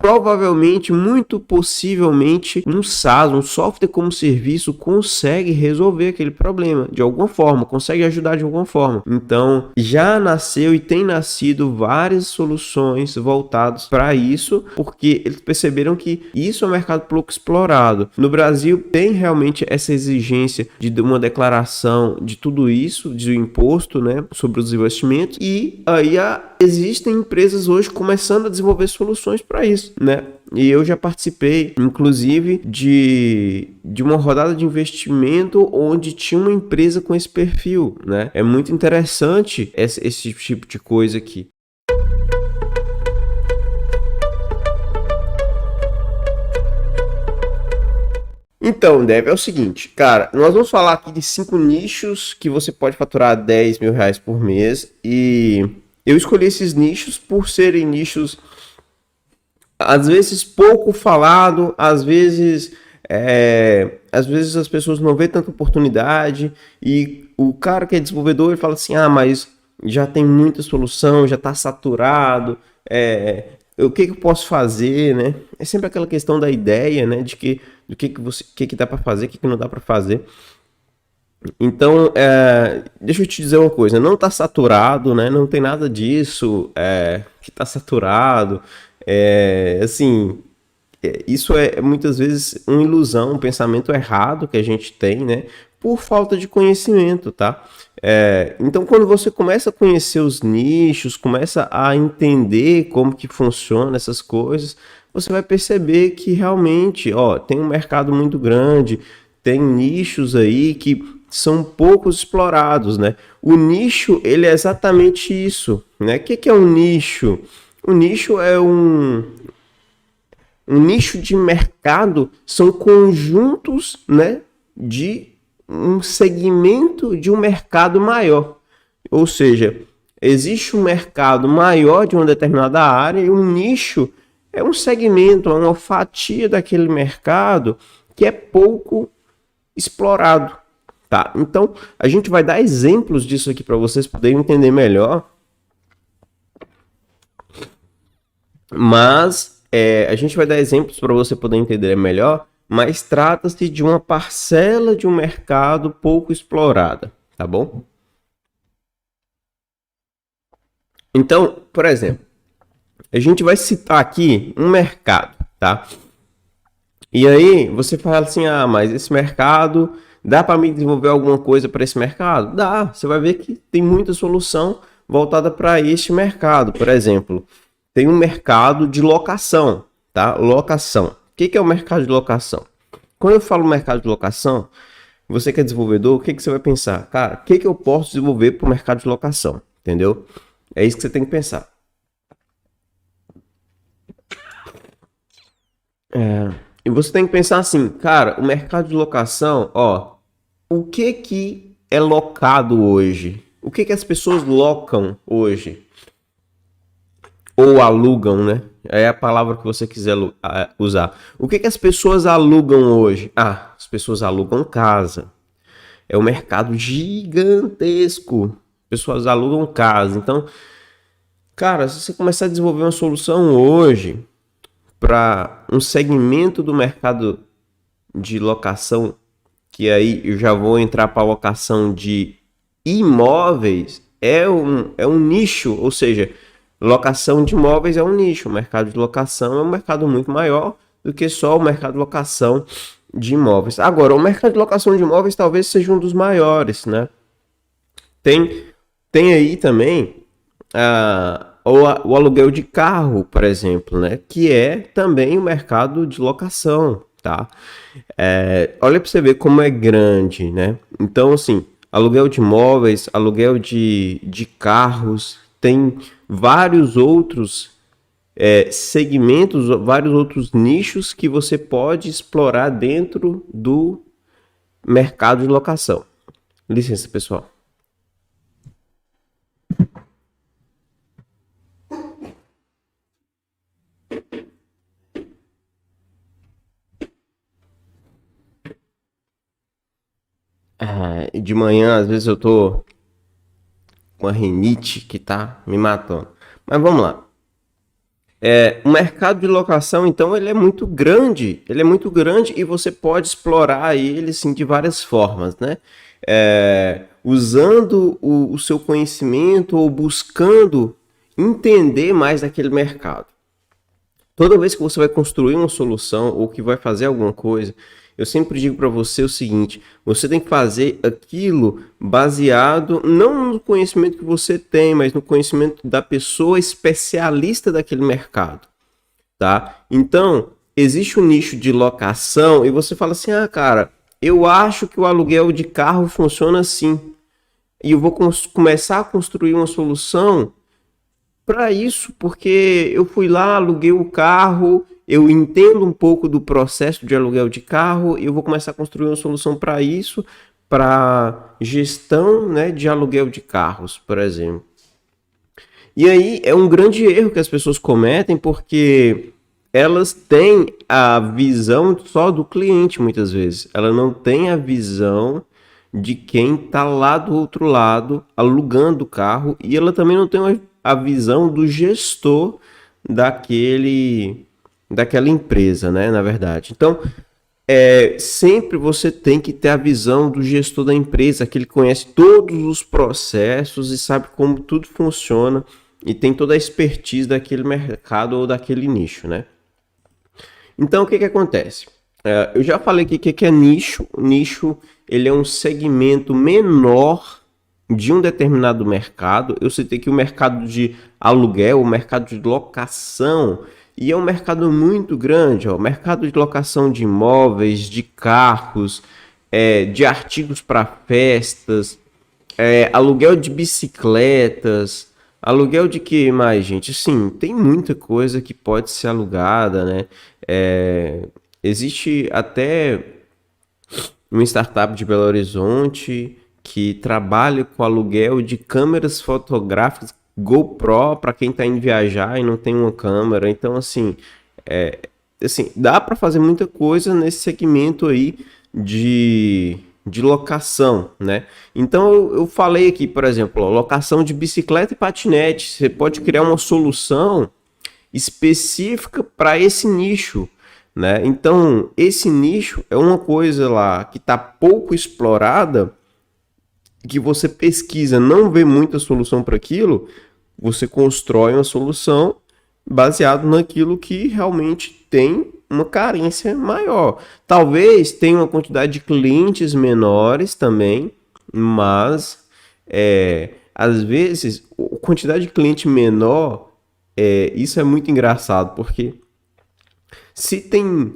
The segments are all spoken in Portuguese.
provavelmente, muito possivelmente, um SaaS, um software como serviço, consegue resolver aquele problema de alguma forma, consegue ajudar de alguma forma. Então, já nasceu e tem nascido várias soluções voltadas para isso, porque eles perceberam que isso é um mercado pouco explorado. No Brasil, tem realmente essa exigência de uma declaração de tudo isso, de imposto, né, sobre os investimentos, e aí existem empresas hoje começando a desenvolver soluções para isso, né? E eu já participei, inclusive, de uma rodada de investimento onde tinha uma empresa com esse perfil, né? É muito interessante esse tipo de coisa aqui. Então, Dev, é o seguinte, cara, nós vamos falar aqui de 5 nichos que você pode faturar 10 mil reais por mês, e eu escolhi esses nichos por serem nichos às vezes pouco falado, às vezes as pessoas não vê tanta oportunidade, e o cara que é desenvolvedor ele fala assim, mas já tem muita solução, já está saturado, o que eu posso fazer, né? É sempre aquela questão da ideia, né? De que do que dá para fazer, o que não dá para fazer. Então, deixa eu te dizer uma coisa, não está saturado, né? Não tem nada disso que está saturado. Assim, isso é muitas vezes uma ilusão, um pensamento errado que a gente tem, né? Por falta de conhecimento, tá? Então, quando você começa a conhecer os nichos, começa a entender como que funciona essas coisas, você vai perceber que realmente, tem um mercado muito grande, tem nichos aí que são poucos explorados, né? O nicho, ele é exatamente isso, né? O que é um nicho? O nicho é um nicho de mercado, são conjuntos, né, de um segmento de um mercado maior. Ou seja, existe um mercado maior de uma determinada área e um nicho é um segmento, é uma fatia daquele mercado que é pouco explorado. Tá? Então, a gente vai dar exemplos disso aqui para vocês poderem entender melhor. Mas a gente vai dar exemplos para você poder entender melhor, mas trata-se de uma parcela de um mercado pouco explorada, tá bom? Então, por exemplo, a gente vai citar aqui um mercado, tá? E aí você fala assim, mas esse mercado, dá para me desenvolver alguma coisa para esse mercado? Dá, você vai ver que tem muita solução voltada para este mercado. Por exemplo, tem um mercado de locação, tá? Locação. O que é o mercado de locação? Quando eu falo mercado de locação, você que é desenvolvedor, o que você vai pensar? Cara, o que eu posso desenvolver para o mercado de locação? Entendeu? É isso que você tem que pensar. E você tem que pensar assim, cara, o mercado de locação, o que é locado hoje? O que as pessoas locam hoje? Ou alugam, né? É a palavra que você quiser usar. O que as pessoas alugam hoje? As pessoas alugam casa. É um mercado gigantesco. Pessoas alugam casa. Então, cara, se você começar a desenvolver uma solução hoje para um segmento do mercado de locação, que aí eu já vou entrar para a locação de imóveis, é um nicho, ou seja, locação de imóveis é um nicho, o mercado de locação é um mercado muito maior do que só o mercado de locação de imóveis. Agora, o mercado de locação de imóveis talvez seja um dos maiores, né? Tem aí também o aluguel de carro, por exemplo, né? Que é também o mercado de locação, tá? Olha para você ver como é grande, né? Então, assim, aluguel de imóveis, aluguel de carros, tem vários outros segmentos, vários outros nichos que você pode explorar dentro do mercado de locação. Licença, pessoal. De manhã, às vezes eu tô com a rinite que tá me matando. Mas vamos lá. O mercado de locação, então, ele é muito grande e você pode explorar ele, assim, de várias formas, né? Usando o seu conhecimento ou buscando entender mais daquele mercado. Toda vez que você vai construir uma solução ou que vai fazer alguma coisa, eu sempre digo para você o seguinte: você tem que fazer aquilo baseado não no conhecimento que você tem, mas no conhecimento da pessoa especialista daquele mercado, tá? Então, existe um nicho de locação e você fala assim: ah, cara, eu acho que o aluguel de carro funciona assim. E eu vou começar a construir uma solução para isso, porque eu fui lá, aluguei o carro, eu entendo um pouco do processo de aluguel de carro, eu vou começar a construir uma solução para isso, para gestão, né, de aluguel de carros, por exemplo. E aí é um grande erro que as pessoas cometem, porque elas têm a visão só do cliente muitas vezes. Ela não tem a visão de quem está lá do outro lado alugando o carro, e ela também não tem a visão do gestor daquela empresa, né, na verdade. Então, sempre você tem que ter a visão do gestor da empresa, que ele conhece todos os processos e sabe como tudo funciona e tem toda a expertise daquele mercado ou daquele nicho, né? Então, o que que acontece? Eu já falei aqui o que é nicho. Nicho, ele é um segmento menor de um determinado mercado. Eu citei aqui o mercado de aluguel, o mercado de locação, e é um mercado muito grande, ó. Mercado de locação de imóveis, de carros, de artigos para festas, aluguel de bicicletas, aluguel de que mais, gente? Sim, tem muita coisa que pode ser alugada, né? Existe até uma startup de Belo Horizonte que trabalha com aluguel de câmeras fotográficas GoPro para quem está indo viajar e não tem uma câmera. Então, assim, dá para fazer muita coisa nesse segmento aí de locação, né? Então, eu falei aqui, por exemplo, ó, locação de bicicleta e patinete. Você pode criar uma solução específica para esse nicho, né? Então, esse nicho é uma coisa lá que está pouco explorada, que você pesquisa, não vê muita solução para aquilo, você constrói uma solução baseado naquilo que realmente tem uma carência maior. Talvez tenha uma quantidade de clientes menores também, mas às vezes a quantidade de cliente menor, isso é muito engraçado, porque se tem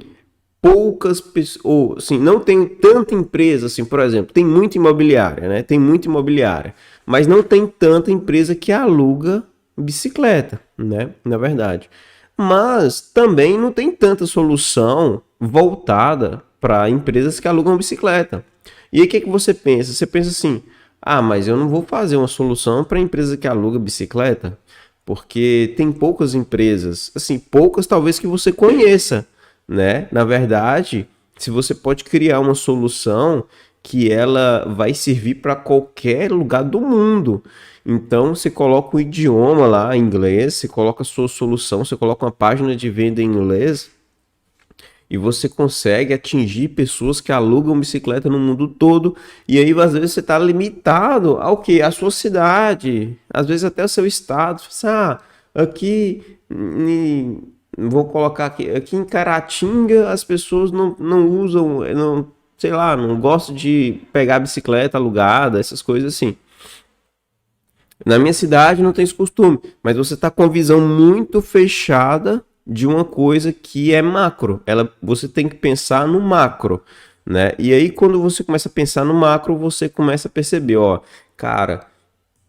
poucas pessoas, ou assim, não tem tanta empresa, assim, por exemplo, tem muita imobiliária, né? Tem muita imobiliária, mas não tem tanta empresa que aluga bicicleta, né? Na verdade. Mas também não tem tanta solução voltada para empresas que alugam bicicleta. E aí o que que você pensa? Você pensa assim: ah, mas eu não vou fazer uma solução para empresa que aluga bicicleta, porque tem poucas empresas, assim, poucas talvez que você conheça, né? Na verdade, se você pode criar uma solução que ela vai servir para qualquer lugar do mundo. Então, você coloca o idioma lá em inglês, você coloca a sua solução, você coloca uma página de venda em inglês e você consegue atingir pessoas que alugam bicicleta no mundo todo. E aí, às vezes, você está limitado ao quê? A sua cidade, às vezes até o seu estado. Aqui vou colocar aqui em Caratinga as pessoas não usam, não, sei lá, não gostam de pegar bicicleta alugada, essas coisas assim. Na minha cidade não tem esse costume, mas você está com a visão muito fechada de uma coisa que é macro. Você tem que pensar no macro, né? E aí quando você começa a pensar no macro, você começa a perceber, ó, cara,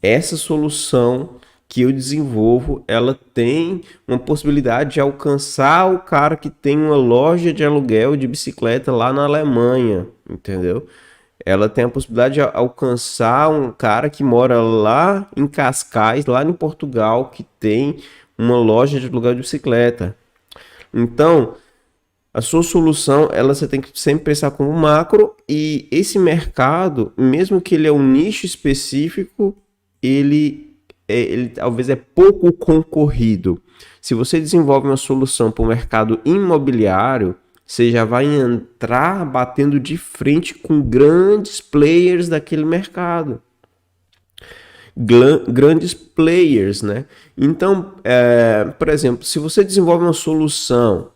essa solução que eu desenvolvo, ela tem uma possibilidade de alcançar o cara que tem uma loja de aluguel de bicicleta lá na Alemanha, entendeu? Ela tem a possibilidade de alcançar um cara que mora lá em Cascais, lá em Portugal, que tem uma loja de aluguel de bicicleta. Então, a sua solução, você tem que sempre pensar como macro, e esse mercado, mesmo que ele é um nicho específico, ele talvez é pouco concorrido. Se você desenvolve uma solução para o mercado imobiliário, você já vai entrar batendo de frente com grandes players daquele mercado. Grandes players, né? Então, por exemplo, se você desenvolve uma solução,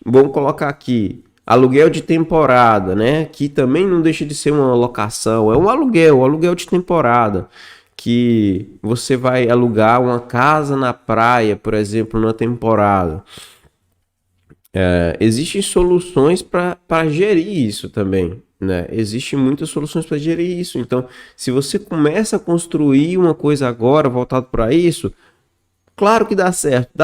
vamos colocar aqui, aluguel de temporada, né? Que também não deixa de ser uma locação, é um aluguel de temporada, que você vai alugar uma casa na praia, por exemplo, na temporada. Existem soluções para gerir isso também, né? Existem muitas soluções para gerir isso. Então, se você começa a construir uma coisa agora voltado para isso, claro que dá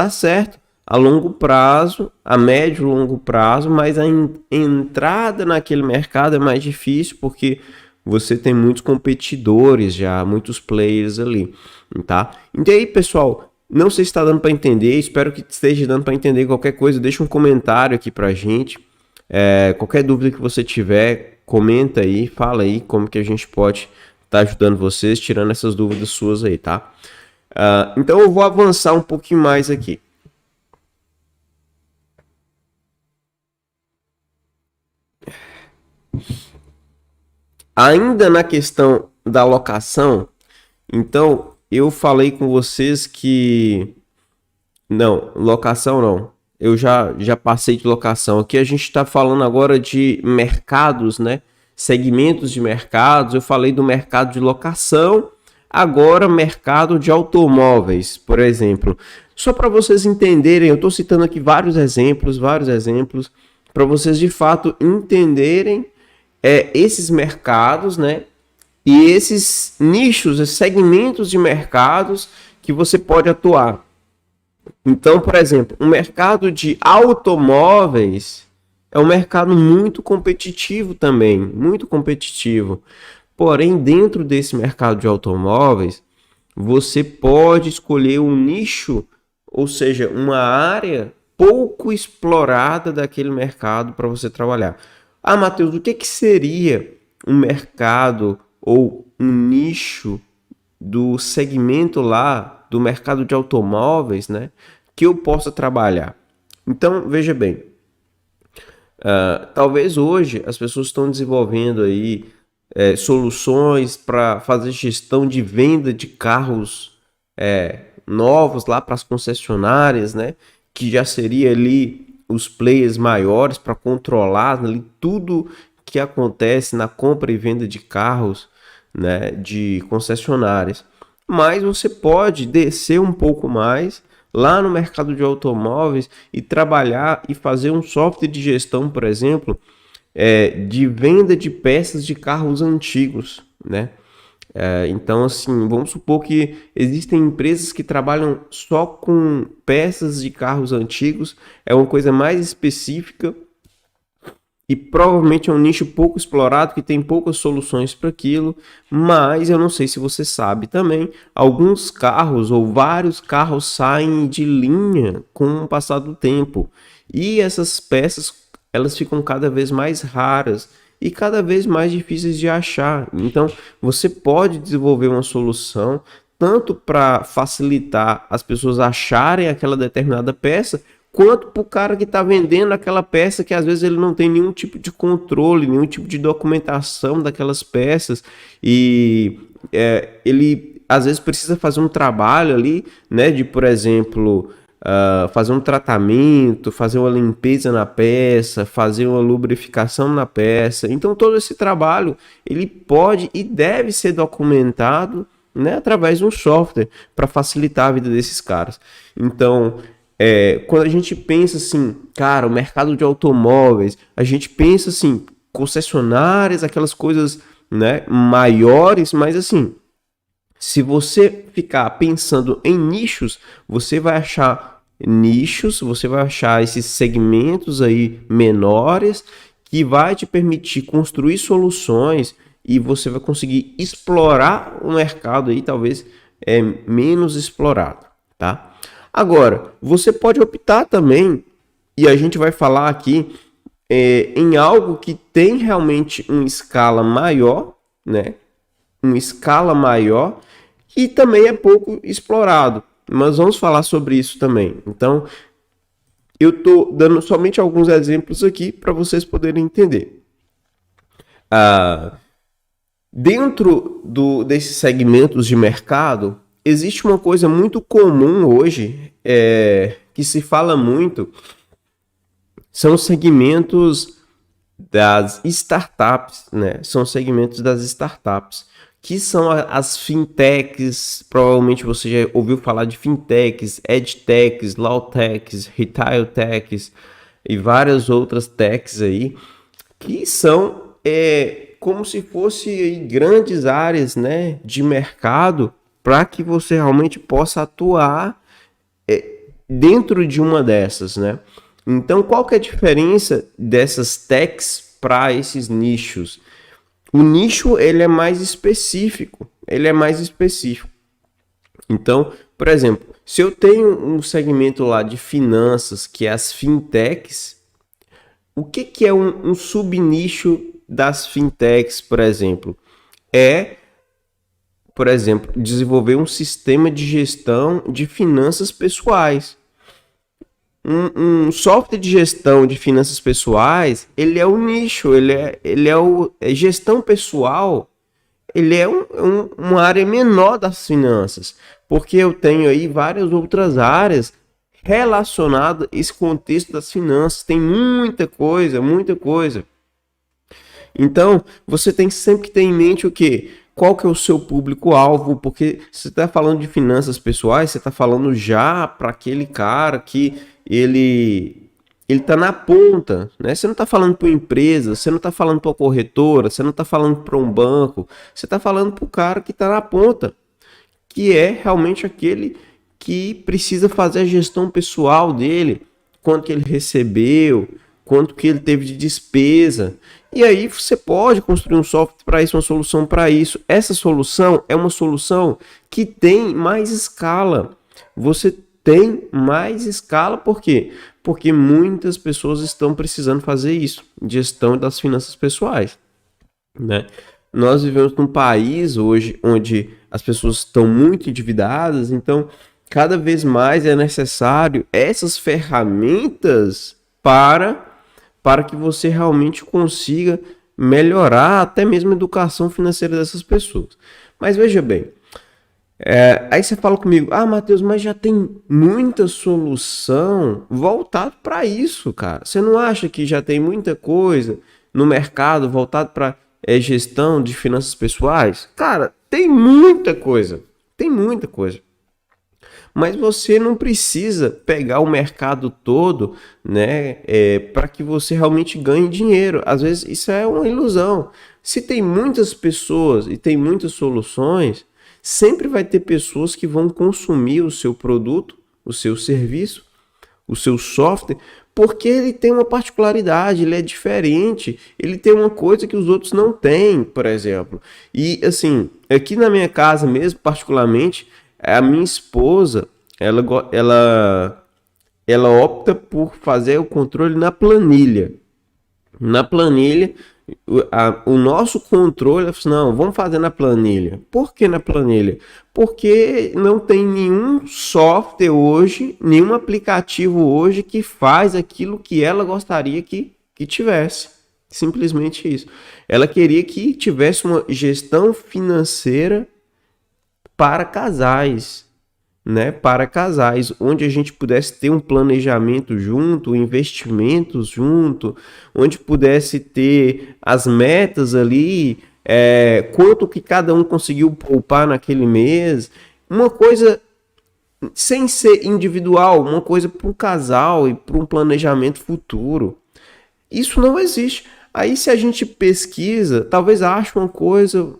certo a longo prazo, a médio e longo prazo, mas a entrada naquele mercado é mais difícil porque você tem muitos competidores já, muitos players ali, tá? Então aí, pessoal, não sei se está dando para entender, espero que esteja dando para entender. Qualquer coisa, deixa um comentário aqui para a gente. Qualquer dúvida que você tiver, comenta aí, fala aí como que a gente pode estar ajudando vocês, tirando essas dúvidas suas aí, tá? Então eu vou avançar um pouquinho mais aqui. Ainda na questão da locação, então eu falei com vocês que não, locação não. Eu já passei de locação. Aqui a gente está falando agora de mercados, né? Segmentos de mercados. Eu falei do mercado de locação, agora mercado de automóveis, por exemplo. Só para vocês entenderem, eu estou citando aqui vários exemplos, para vocês de fato entenderem esses mercados, né? E esses nichos, esses segmentos de mercados que você pode atuar. Então, por exemplo, o mercado de automóveis é um mercado muito competitivo também, muito competitivo. Porém, dentro desse mercado de automóveis, você pode escolher um nicho, ou seja, uma área pouco explorada daquele mercado para você trabalhar. Ah, Matheus, o que seria um mercado ou um nicho do segmento lá do mercado de automóveis, né, que eu possa trabalhar? Então, veja bem, talvez hoje as pessoas estão desenvolvendo aí soluções para fazer gestão de venda de carros novos lá para as concessionárias, né, que já seria ali os players maiores para controlar ali tudo que acontece na compra e venda de carros, né, de concessionárias. Mas você pode descer um pouco mais lá no mercado de automóveis e trabalhar e fazer um software de gestão, por exemplo, de venda de peças de carros antigos, né? Então, assim, vamos supor que existem empresas que trabalham só com peças de carros antigos, é uma coisa mais específica e provavelmente é um nicho pouco explorado, que tem poucas soluções para aquilo, mas eu não sei se você sabe também, alguns carros ou vários carros saem de linha com o passar do tempo, e essas peças elas ficam cada vez mais raras e cada vez mais difíceis de achar. Então, você pode desenvolver uma solução tanto para facilitar as pessoas acharem aquela determinada peça, quanto para o cara que está vendendo aquela peça que às vezes ele não tem nenhum tipo de controle, nenhum tipo de documentação daquelas peças e ele às vezes precisa fazer um trabalho ali, né, de, por exemplo, fazer um tratamento, fazer uma limpeza na peça, fazer uma lubrificação na peça. Então todo esse trabalho ele pode e deve ser documentado, né, através de um software para facilitar a vida desses caras. Então, quando a gente pensa assim, cara, o mercado de automóveis, a gente pensa assim, concessionárias, aquelas coisas, né, maiores, mas assim, se você ficar pensando em nichos, você vai achar nichos, você vai achar esses segmentos aí menores que vai te permitir construir soluções e você vai conseguir explorar o mercado aí, talvez menos explorado, tá? Agora, você pode optar também, e a gente vai falar aqui em algo que tem realmente uma escala maior, né? Uma escala maior e também é pouco explorado. mas vamos falar sobre isso também. Então, eu estou dando somente alguns exemplos aqui para vocês poderem entender. Dentro desses segmentos de mercado, existe uma coisa muito comum hoje, que se fala muito, são os segmentos das startups, né? São segmentos das startups, que são as fintechs. Provavelmente você já ouviu falar de fintechs, edtechs, lawtechs, retail techs e várias outras techs aí, que são como se fossem grandes áreas, né, de mercado para que você realmente possa atuar dentro de uma dessas, né? Então, qual que é a diferença dessas techs para esses nichos? O nicho, ele é mais específico. Ele é mais específico. Então, por exemplo, se eu tenho um segmento lá de finanças, que é as fintechs, o que é um subnicho das fintechs, por exemplo? Por exemplo, desenvolver um sistema de gestão de finanças pessoais. Um software de gestão de finanças pessoais, ele é o nicho, gestão pessoal, ele é uma área menor das finanças, porque eu tenho aí várias outras áreas relacionadas a esse contexto das finanças, tem muita coisa, muita coisa. Então, você tem sempre que ter em mente o quê? Qual que é o seu público-alvo? Porque você está falando de finanças pessoais, você está falando já para aquele cara que ele está na ponta, né? Você não está falando para uma empresa, você não está falando para uma corretora, você não está falando para um banco, você está falando para o cara que está na ponta, que é realmente aquele que precisa fazer a gestão pessoal dele, quanto que ele recebeu, quanto que ele teve de despesa. E aí você pode construir um software para isso, uma solução para isso. Essa solução é uma solução que tem mais escala. Você tem mais escala, por quê? Porque muitas pessoas estão precisando fazer isso, gestão das finanças pessoais, né? Nós vivemos num país hoje onde as pessoas estão muito endividadas, então cada vez mais é necessário essas ferramentas para que você realmente consiga melhorar até mesmo a educação financeira dessas pessoas. Mas veja bem, aí você fala comigo, Matheus, mas já tem muita solução voltado para isso, cara. Você não acha que já tem muita coisa no mercado voltado para gestão de finanças pessoais? Cara, tem muita coisa. Tem muita coisa. Mas você não precisa pegar o mercado todo, né, para que você realmente ganhe dinheiro. Às vezes isso é uma ilusão. Se tem muitas pessoas e tem muitas soluções, sempre vai ter pessoas que vão consumir o seu produto, o seu serviço, o seu software, porque ele tem uma particularidade, ele é diferente, ele tem uma coisa que os outros não têm, por exemplo. E assim, aqui na minha casa mesmo, particularmente, a minha esposa, ela opta por fazer o controle na planilha. Na planilha, o nosso controle, não, vamos fazer na planilha. Por que na planilha? Porque não tem nenhum software hoje, nenhum aplicativo hoje que faz aquilo que ela gostaria que tivesse. Simplesmente isso. Ela queria que tivesse uma gestão financeira para casais, né? Para casais, onde a gente pudesse ter um planejamento junto, investimentos junto, onde pudesse ter as metas ali, quanto que cada um conseguiu poupar naquele mês, uma coisa sem ser individual, uma coisa para um casal e para um planejamento futuro. Isso não existe. Aí se a gente pesquisa, talvez ache uma coisa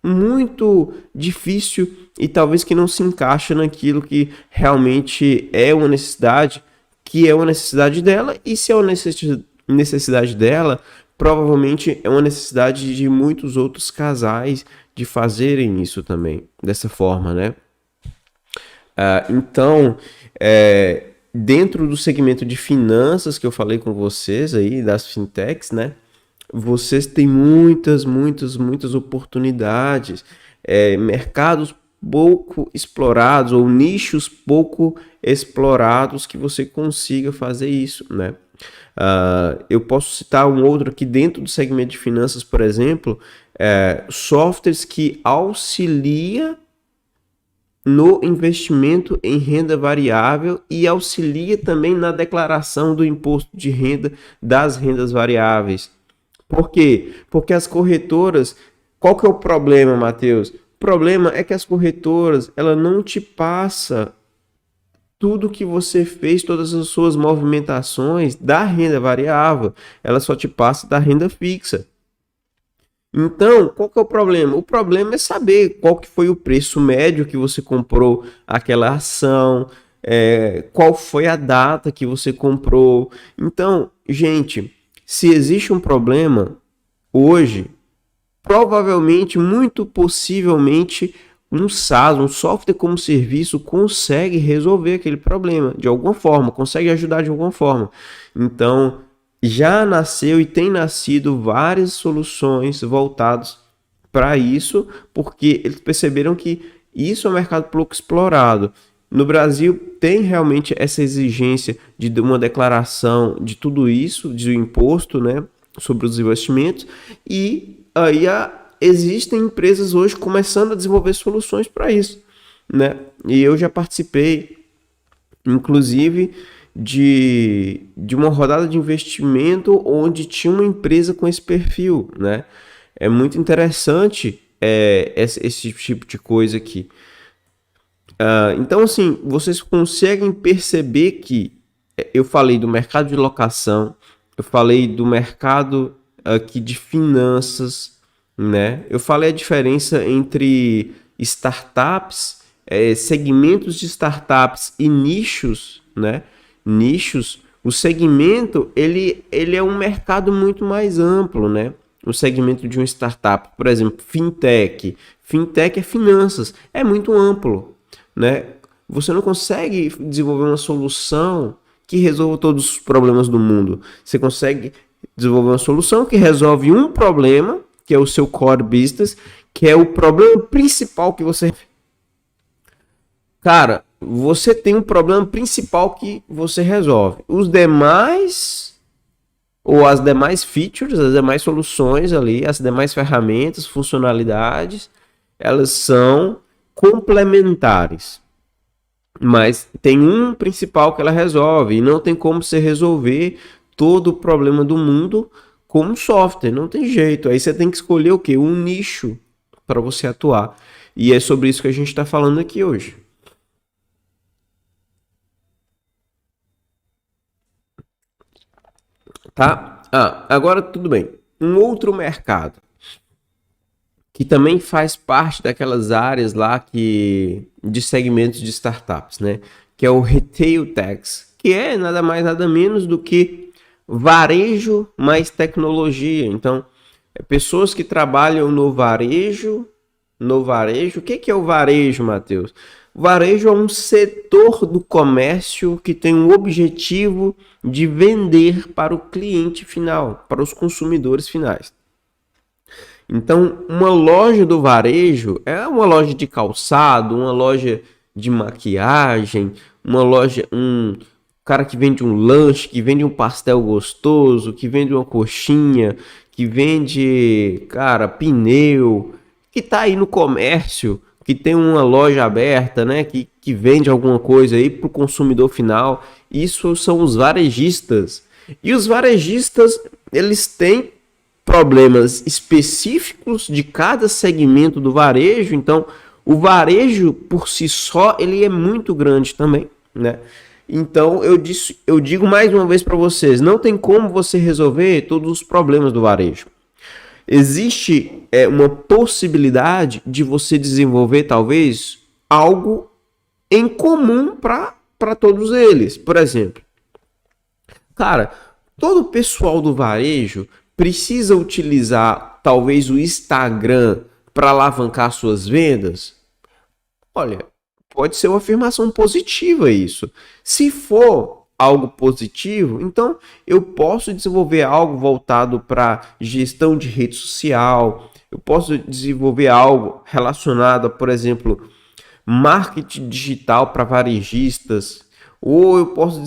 muito difícil e talvez que não se encaixa naquilo que realmente é uma necessidade, que é uma necessidade dela, e se é uma necessidade dela, provavelmente é uma necessidade de muitos outros casais de fazerem isso também, dessa forma, né? Então, dentro do segmento de finanças que eu falei com vocês aí, das fintechs, né? Vocês têm muitas oportunidades, mercados pouco explorados ou nichos pouco explorados que você consiga fazer isso, né? Eu posso citar um outro aqui dentro do segmento de finanças, por exemplo, softwares que auxilia no investimento em renda variável e auxilia também na declaração do imposto de renda das rendas variáveis. Por quê? Porque as corretoras, qual que é o problema, Matheus? O problema é que as corretoras, ela não te passa tudo que você fez, todas as suas movimentações da renda variável, ela só te passa da renda fixa. Então, qual que é o problema? O problema é saber qual que foi o preço médio que você comprou aquela ação, qual foi a data que você comprou. Então, gente, se existe um problema hoje, provavelmente, muito possivelmente, um SaaS, um software como serviço, consegue resolver aquele problema de alguma forma, consegue ajudar de alguma forma. Então, já nasceu e tem nascido várias soluções voltadas para isso, porque eles perceberam que isso é um mercado pouco explorado. No Brasil tem realmente essa exigência de uma declaração de tudo isso, de imposto, né, sobre os investimentos, e aí existem empresas hoje começando a desenvolver soluções para isso, né? E eu já participei, inclusive, de uma rodada de investimento onde tinha uma empresa com esse perfil, né? É muito interessante esse tipo de coisa aqui. Então, assim, vocês conseguem perceber que eu falei do mercado de locação, eu falei do mercado aqui de finanças, né? Eu falei a diferença entre startups, segmentos de startups e nichos, né? Nichos, o segmento ele é um mercado muito mais amplo, né? O segmento de uma startup, por exemplo, fintech. Fintech é finanças, é muito amplo, né? Você não consegue desenvolver uma solução que resolva todos os problemas do mundo. Você consegue desenvolver uma solução que resolve um problema, que é o seu core business, que é o problema principal que você... Cara, você tem um problema principal que você resolve. Os demais, ou as demais features, as demais soluções ali, as demais ferramentas, funcionalidades, elas são complementares. Mas tem um principal que ela resolve, e não tem como você resolver todo o problema do mundo com um software, não tem jeito. Aí você tem que escolher o quê? Um nicho para você atuar. E é sobre isso que a gente está falando aqui hoje. Tá? Agora tudo bem. Um outro mercado que também faz parte daquelas áreas lá de segmentos de startups, né? Que é o Retail Tax, que é nada mais nada menos do que varejo mais tecnologia. Então, pessoas que trabalham no varejo. O que é o varejo, Matheus? O varejo é um setor do comércio que tem o objetivo de vender para o cliente final, para os consumidores finais. Então, uma loja do varejo é uma loja de calçado, uma loja de maquiagem, uma loja, um cara que vende um lanche, que vende um pastel gostoso, que vende uma coxinha, que vende, cara, pneu, que tá aí no comércio, que tem uma loja aberta, né, que vende alguma coisa aí para o consumidor final. Isso são os varejistas. E os varejistas, eles têm problemas específicos de cada segmento do varejo. Então, o varejo por si só, ele é muito grande também, né? Então, eu digo mais uma vez para vocês, não tem como você resolver todos os problemas do varejo. Existe uma possibilidade de você desenvolver, talvez, algo em comum para todos eles. Por exemplo, cara, todo o pessoal do varejo precisa utilizar, talvez, o Instagram para alavancar suas vendas? Olha, pode ser uma afirmação positiva isso. Se for algo positivo, então eu posso desenvolver algo voltado para gestão de rede social, eu posso desenvolver algo relacionado, por exemplo, marketing digital para varejistas, ou eu posso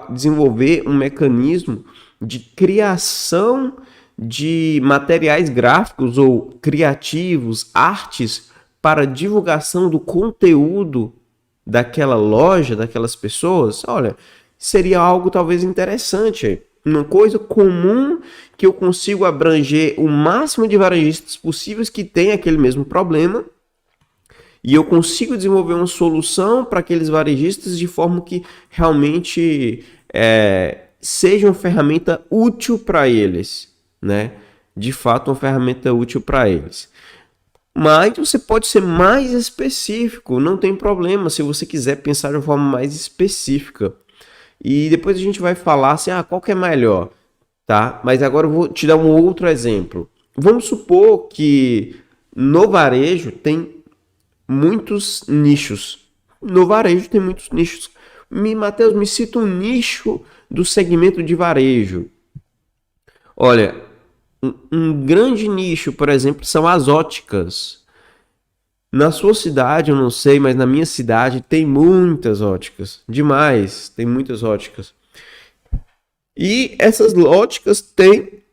desenvolver um mecanismo de criação de materiais gráficos ou criativos, artes, para divulgação do conteúdo daquela loja, daquelas pessoas. Olha, seria algo talvez interessante, uma coisa comum que eu consigo abranger o máximo de varejistas possíveis que tem aquele mesmo problema, e eu consigo desenvolver uma solução para aqueles varejistas de forma que realmente seja uma ferramenta útil para eles, né? De fato, uma ferramenta útil para eles. Mas você pode ser mais específico, não tem problema se você quiser pensar de uma forma mais específica. E depois a gente vai falar assim, qual que é melhor, tá? Mas agora eu vou te dar um outro exemplo. Vamos supor que no varejo tem muitos nichos. No varejo tem muitos nichos. Matheus, me cita um nicho do segmento de varejo. Olha, um grande nicho, por exemplo, são as óticas. Na sua cidade, eu não sei, mas na minha cidade tem muitas óticas. Demais, tem muitas óticas. E essas óticas têm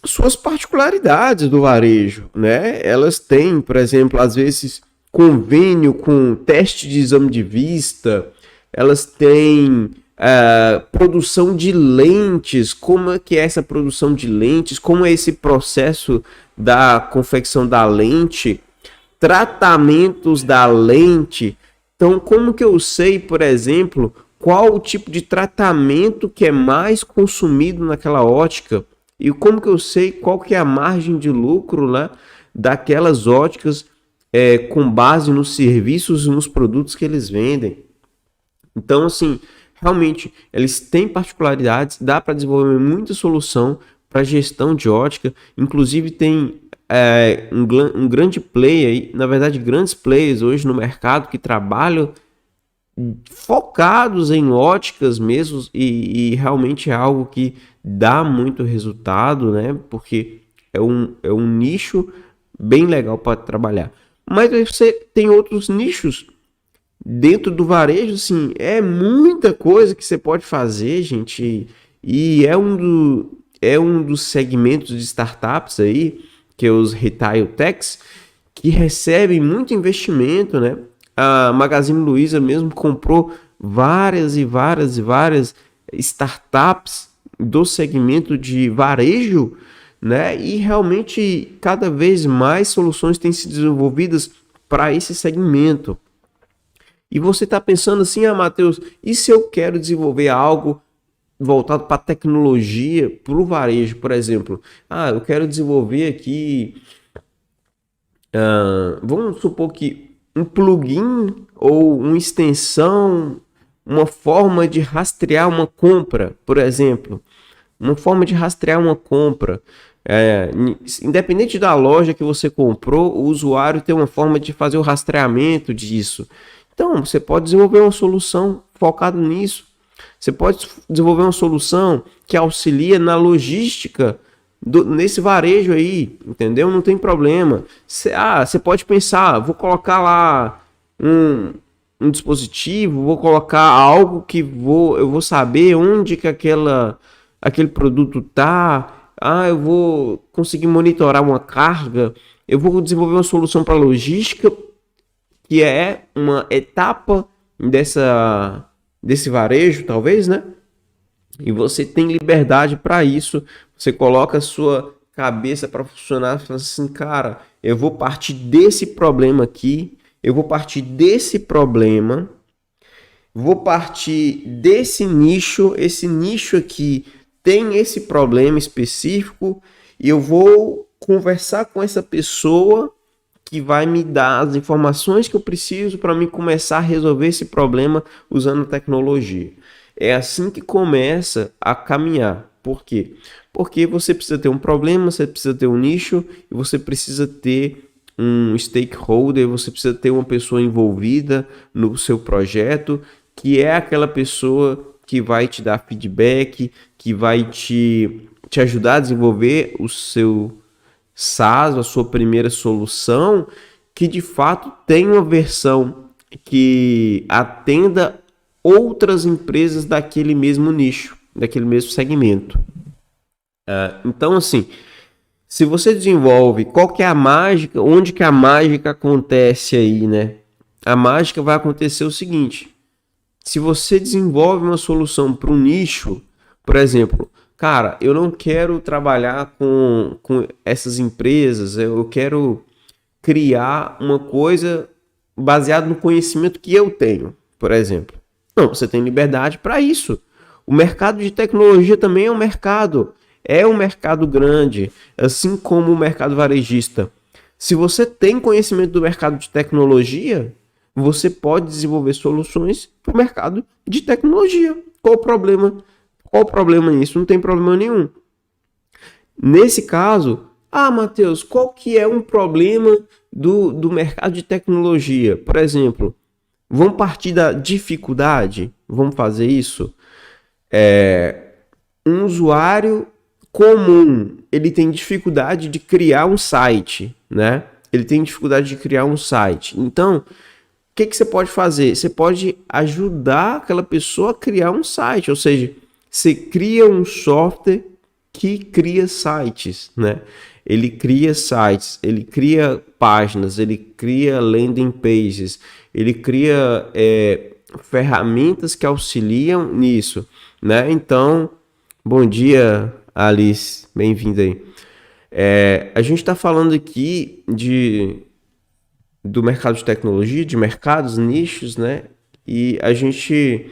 suas particularidades do varejo, né? Elas têm, por exemplo, às vezes convênio com teste de exame de vista, elas têm produção de lentes, como é que é essa produção de lentes, como é esse processo da confecção da lente, tratamentos da lente. Então, como que eu sei, por exemplo, qual o tipo de tratamento que é mais consumido naquela ótica? E como que eu sei qual que é a margem de lucro, né, daquelas óticas com base nos serviços e nos produtos que eles vendem? Então, assim, realmente, eles têm particularidades, dá para desenvolver muita solução para gestão de ótica. Inclusive, tem um grande player, na verdade, grandes players hoje no mercado que trabalham focados em óticas mesmo, e realmente é algo que dá muito resultado, né? Porque é um nicho bem legal para trabalhar. Mas você tem outros nichos dentro do varejo, assim, é muita coisa que você pode fazer, gente, e é um dos segmentos de startups aí, que é os retail techs, que recebem muito investimento, né? A Magazine Luiza mesmo comprou várias startups do segmento de varejo, né? E realmente cada vez mais soluções têm sido desenvolvidas para esse segmento. E você está pensando assim, Matheus, e se eu quero desenvolver algo voltado para tecnologia, para o varejo, por exemplo? Eu quero desenvolver aqui, vamos supor que um plugin ou uma extensão, uma forma de rastrear uma compra, por exemplo. Uma forma de rastrear uma compra. Independente da loja que você comprou, o usuário tem uma forma de fazer o rastreamento disso. Então, você pode desenvolver uma solução focada nisso. Você pode desenvolver uma solução que auxilia na logística nesse varejo aí, entendeu? Não tem problema. Você pode pensar, vou colocar lá um dispositivo, vou colocar algo que eu vou saber onde que aquele produto tá. Eu vou conseguir monitorar uma carga. Eu vou desenvolver uma solução para logística, que é uma etapa desse varejo, talvez, né? E você tem liberdade para isso. Você coloca a sua cabeça para funcionar e fala assim, cara, eu vou partir desse problema aqui, eu vou partir desse problema, vou partir desse nicho, esse nicho aqui tem esse problema específico, e eu vou conversar com essa pessoa que vai me dar as informações que eu preciso para mim começar a resolver esse problema usando tecnologia. É assim que começa a caminhar. Por quê? Porque você precisa ter um problema, você precisa ter um nicho e você precisa ter um stakeholder, você precisa ter uma pessoa envolvida no seu projeto, que é aquela pessoa que vai te dar feedback, que vai te ajudar a desenvolver o seu SaaS, a sua primeira solução, que de fato tem uma versão que atenda outras empresas daquele mesmo nicho, daquele mesmo segmento. Então, assim, se você desenvolve, qual que é a mágica, onde que a mágica acontece aí, né? A mágica vai acontecer o seguinte: se você desenvolve uma solução para um nicho, por exemplo, cara, eu não quero trabalhar com essas empresas, eu quero criar uma coisa baseada no conhecimento que eu tenho, por exemplo. Não, você tem liberdade para isso. O mercado de tecnologia também é um mercado grande, assim como o mercado varejista. Se você tem conhecimento do mercado de tecnologia, você pode desenvolver soluções para o mercado de tecnologia. Qual o problema? Qual o problema nisso? Não tem problema nenhum. Nesse caso, Matheus, qual que é um problema do mercado de tecnologia? Por exemplo, vamos partir da dificuldade? Vamos fazer isso? Um usuário comum, ele tem dificuldade de criar um site, né? Ele tem dificuldade de criar um site. Então, o que você pode fazer? Você pode ajudar aquela pessoa a criar um site, ou seja, você cria um software que cria sites, né? Ele cria sites, ele cria páginas, ele cria landing pages, ele cria ferramentas que auxiliam nisso, né? Então, bom dia, Alice, bem-vinda aí. A gente está falando aqui do mercado de tecnologia, de mercados, nichos, né? E a gente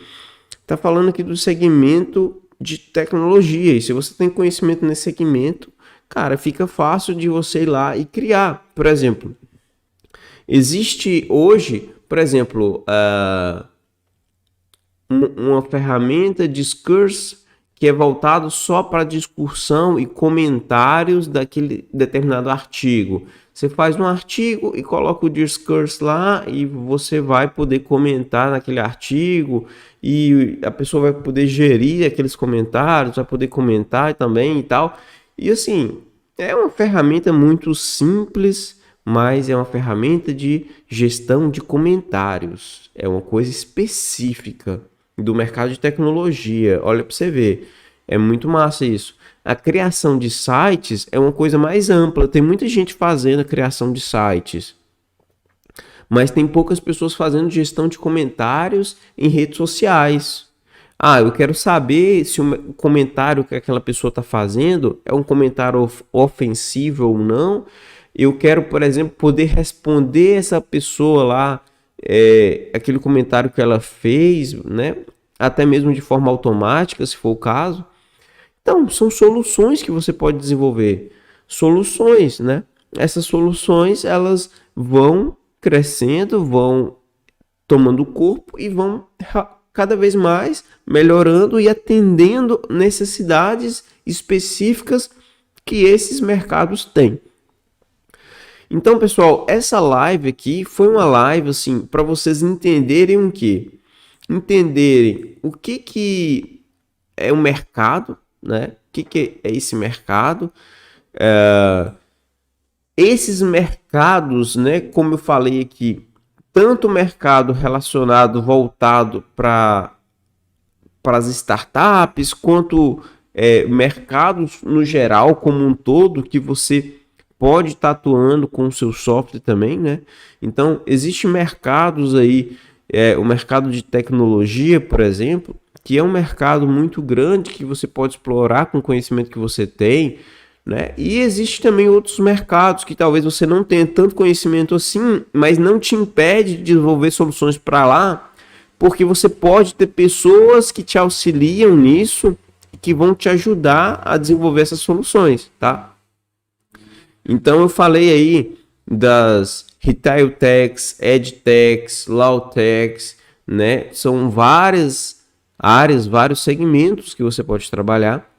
está falando aqui do segmento de tecnologia. E se você tem conhecimento nesse segmento, cara, fica fácil de você ir lá e criar. Por exemplo, existe hoje, por exemplo, uma ferramenta de discurso que é voltado só para discussão e comentários daquele determinado artigo. Você faz um artigo e coloca o discurso lá e você vai poder comentar naquele artigo e a pessoa vai poder gerir aqueles comentários, vai poder comentar também e tal. E assim, é uma ferramenta muito simples, mas é uma ferramenta de gestão de comentários. É uma coisa específica do mercado de tecnologia. Olha para você ver, é muito massa isso. A criação de sites é uma coisa mais ampla. Tem muita gente fazendo a criação de sites, mas tem poucas pessoas fazendo gestão de comentários em redes sociais. Eu quero saber se o comentário que aquela pessoa está fazendo é um comentário ofensivo ou não. Eu quero, por exemplo, poder responder essa pessoa lá, aquele comentário que ela fez, né? Até mesmo de forma automática, se for o caso. Então, são soluções que você pode desenvolver. Soluções, né? Essas soluções, elas vão crescendo, vão tomando corpo e vão cada vez mais melhorando e atendendo necessidades específicas que esses mercados têm. Então, pessoal, essa live aqui foi uma live assim para vocês entenderem o quê? Entenderem o que é o mercado, né? O que é esse mercado? Esses mercados, né? Como eu falei aqui, tanto o mercado relacionado, voltado para as startups, quanto mercados no geral, como um todo, que você pode estar atuando com o seu software também, né? Então, existem mercados aí, o mercado de tecnologia, por exemplo, que é um mercado muito grande que você pode explorar com o conhecimento que você tem, né? E existe também outros mercados que talvez você não tenha tanto conhecimento assim, mas não te impede de desenvolver soluções para lá, porque você pode ter pessoas que te auxiliam nisso, que vão te ajudar a desenvolver essas soluções, tá? Então eu falei aí das Retail Techs, EdTechs, Lawtechs, né? São várias áreas, vários segmentos que você pode trabalhar.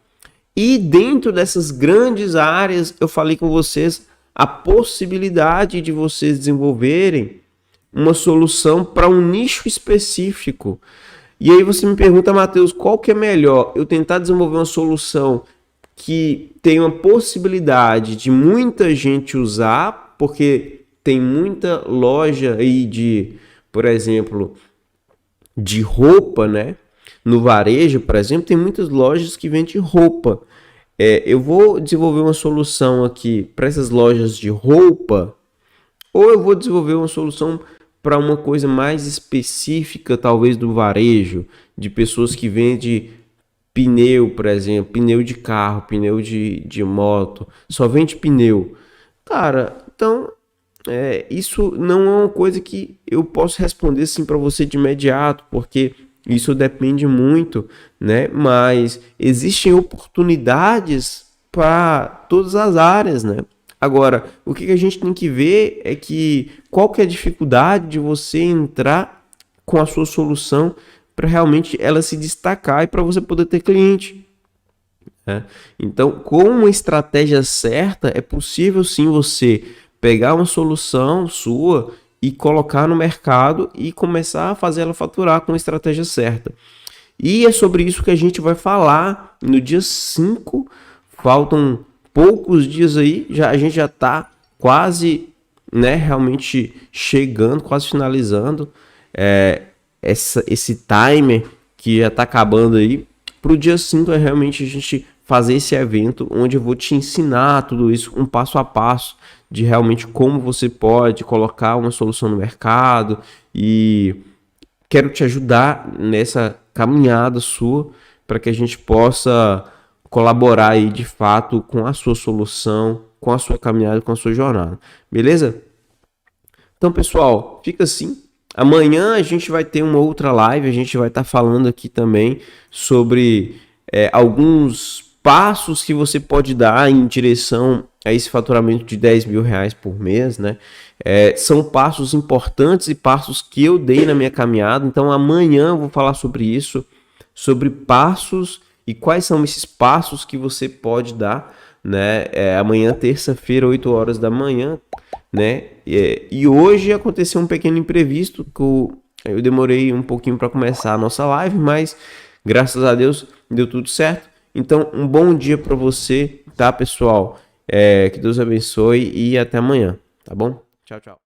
E dentro dessas grandes áreas, eu falei com vocês a possibilidade de vocês desenvolverem uma solução para um nicho específico. E aí você me pergunta, Matheus, qual que é melhor? Eu tentar desenvolver uma solução que tem uma possibilidade de muita gente usar, porque tem muita loja aí de por exemplo, de roupa, né? No varejo, por exemplo, tem muitas lojas que vendem roupa. Eu vou desenvolver uma solução aqui para essas lojas de roupa, ou eu vou desenvolver uma solução para uma coisa mais específica, talvez do varejo, de pessoas que vendem pneu, por exemplo, pneu de carro, pneu de moto, só vende pneu. Cara, então isso não é uma coisa que eu posso responder assim para você de imediato, porque isso depende muito, né? Mas existem oportunidades para todas as áreas, né? Agora, o que a gente tem que ver é que qual que é a dificuldade de você entrar com a sua solução para realmente ela se destacar e para você poder ter cliente. Né? Então, com uma estratégia certa, é possível sim você pegar uma solução sua e colocar no mercado e começar a fazer ela faturar com a estratégia certa. E é sobre isso que a gente vai falar no dia 5. Faltam poucos dias aí, a gente já está quase, né, realmente chegando, quase finalizando esse timer que já está acabando aí. Para o dia 5 é realmente a gente fazer esse evento onde eu vou te ensinar tudo isso, um passo a passo de realmente como você pode colocar uma solução no mercado, e quero te ajudar nessa caminhada sua para que a gente possa colaborar aí de fato com a sua solução, com a sua caminhada, com a sua jornada. Beleza? Então, pessoal, fica assim. Amanhã a gente vai ter uma outra live, a gente vai estar falando aqui também sobre alguns passos que você pode dar em direção a esse faturamento de 10 mil reais por mês, né? São passos importantes e passos que eu dei na minha caminhada. Então amanhã eu vou falar sobre isso, sobre passos e quais são esses passos que você pode dar, né? Amanhã, terça-feira, 8 horas da manhã, né? E hoje aconteceu um pequeno imprevisto que eu demorei um pouquinho para começar a nossa live, mas graças a Deus deu tudo certo. Então, um bom dia para você, tá, pessoal? Que Deus abençoe e até amanhã, tá bom? Tchau, tchau.